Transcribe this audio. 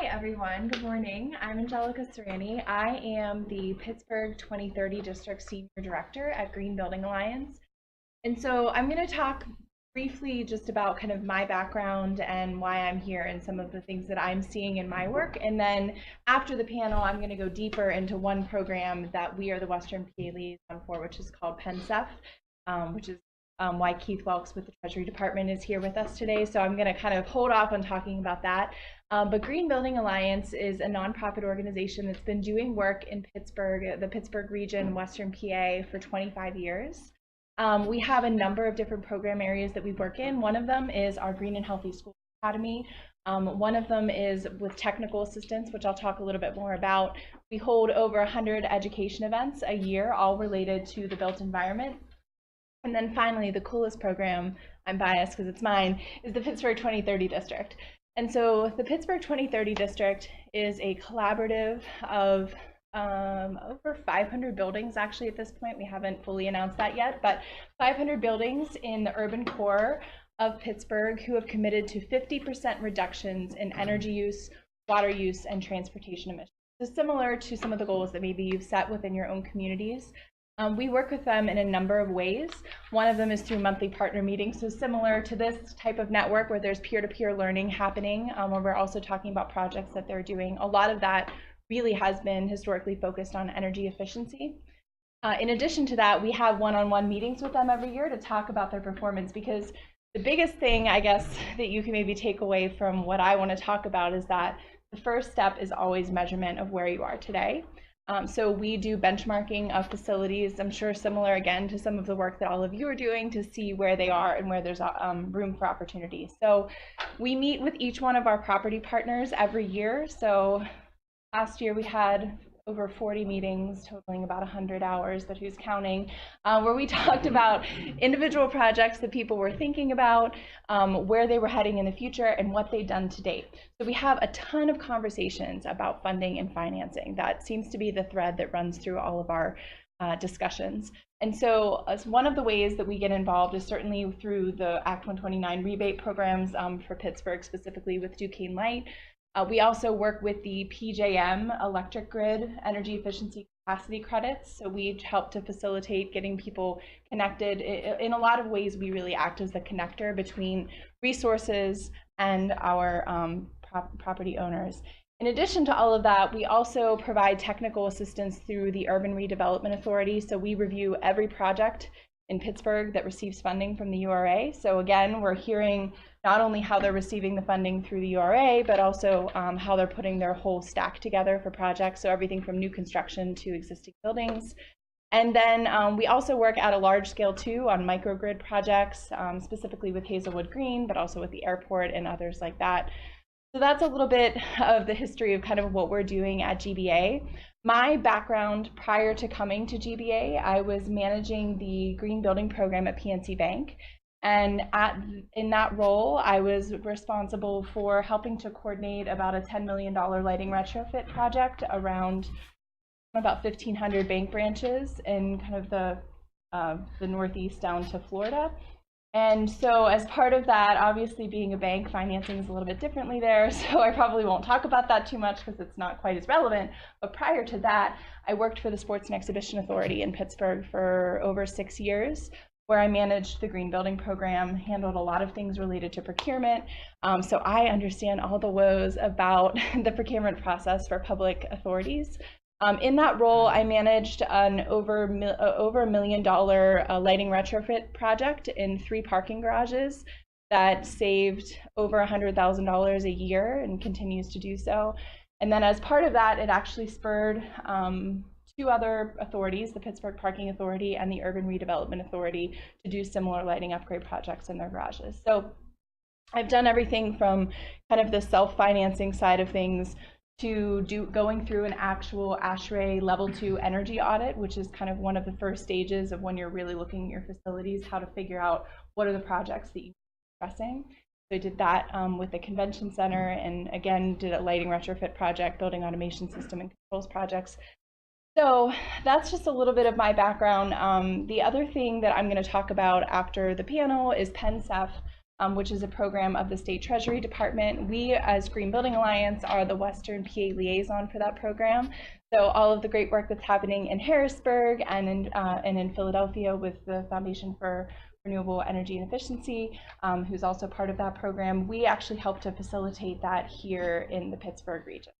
Hi everyone, good morning. I'm Angelica Ciranni. I am the Pittsburgh 2030 District Senior Director at Green Building Alliance. And so I'm going to talk briefly just about kind of my background and why I'm here and some of the things that I'm seeing in my work. And then after the panel, I'm going to go deeper into one program that we are the Western PA liaison for, which is called PennCEF, which is why Keith Welks with the Treasury Department is here with us today. So I'm going to kind of hold off on talking about that. But Green Building Alliance is a nonprofit organization that's been doing work in Pittsburgh, the Pittsburgh region, Western PA, for 25 years. We have a number of different program areas that we work in. One of them is our Green and Healthy School Academy. One of them is with technical assistance, which I'll talk a little bit more about. We hold over 100 education events a year, all related to the built environment. And then finally, the coolest program, I'm biased because it's mine, is the Pittsburgh 2030 District. And so the Pittsburgh 2030 District is a collaborative of over 500 buildings actually at this point. We haven't fully announced that yet, but 500 buildings in the urban core of Pittsburgh who have committed to 50% reductions in energy use, water use, and transportation emissions. So similar to some of the goals that maybe you've set within your own communities. We work with them in a number of ways. One of them is through monthly partner meetings, so similar to this type of network where there's peer-to-peer learning happening, where we're also talking about projects that they're doing. A lot of that really has been historically focused on energy efficiency. In addition to that, we have one-on-one meetings with them every year to talk about their performance, because the biggest thing, I guess, that you can maybe take away from what I want to talk about is that the first step is always measurement of where you are today. So we do benchmarking of facilities, I'm sure similar again to some of the work that all of you are doing, to see where they are and where there's room for opportunity. So we meet with each one of our property partners every year. So last year we had over 40 meetings totaling about 100 hours, but who's counting, where we talked about individual projects that people were thinking about, where they were heading in the future, and what they'd done to date. So we have a ton of conversations about funding and financing. That seems to be the thread that runs through all of our discussions. And so as one of the ways that we get involved is certainly through the Act 129 rebate programs for Pittsburgh, specifically with Duquesne Light. We also work with the PJM electric grid energy efficiency capacity credits. So we help to facilitate getting people connected. In a lot of ways, we really act as the connector between resources and our property owners. In addition to all of that, we also provide technical assistance through the Urban Redevelopment Authority. So we review every project in Pittsburgh that receives funding from the URA. So again, we're hearing not only how they're receiving the funding through the URA, but also how they're putting their whole stack together for projects. So everything from new construction to existing buildings. And then we also work at a large scale too on microgrid projects, specifically with Hazelwood Green, but also with the airport and others like that. So that's a little bit of the history of kind of what we're doing at GBA. My background prior to coming to GBA, I was managing the green building program at PNC Bank. And in that role, I was responsible for helping to coordinate about a $10 million lighting retrofit project around about 1,500 bank branches in kind of the Northeast down to Florida. And so as part of that, obviously being a bank, financing is a little bit differently there, so I probably won't talk about that too much because it's not quite as relevant. But prior to that, I worked for the Sports and Exhibition Authority in Pittsburgh for over 6 years, where I managed the green building program, handled a lot of things related to procurement. So I understand all the woes about the procurement process for public authorities. In that role, I managed an over $1 million lighting retrofit project in 3 parking garages that saved over $100,000 a year and continues to do so. And then as part of that, it actually spurred 2 other authorities, the Pittsburgh Parking Authority and the Urban Redevelopment Authority, to do similar lighting upgrade projects in their garages. So I've done everything from kind of the self-financing side of things to going through an actual ASHRAE level 2 energy audit, which is kind of one of the first stages of when you're really looking at your facilities, how to figure out what are the projects that you're addressing. So I did that with the convention center, and again did a lighting retrofit project, building automation system and controls projects. So that's just a little bit of my background. The other thing that I'm going to talk about after the panel is PennCEF. which is a program of the State Treasury Department. We, as Green Building Alliance, are the Western PA liaison for that program. So all of the great work that's happening in Harrisburg and in Philadelphia with the Foundation for Renewable Energy and Efficiency, who's also part of that program, we actually help to facilitate that here in the Pittsburgh region.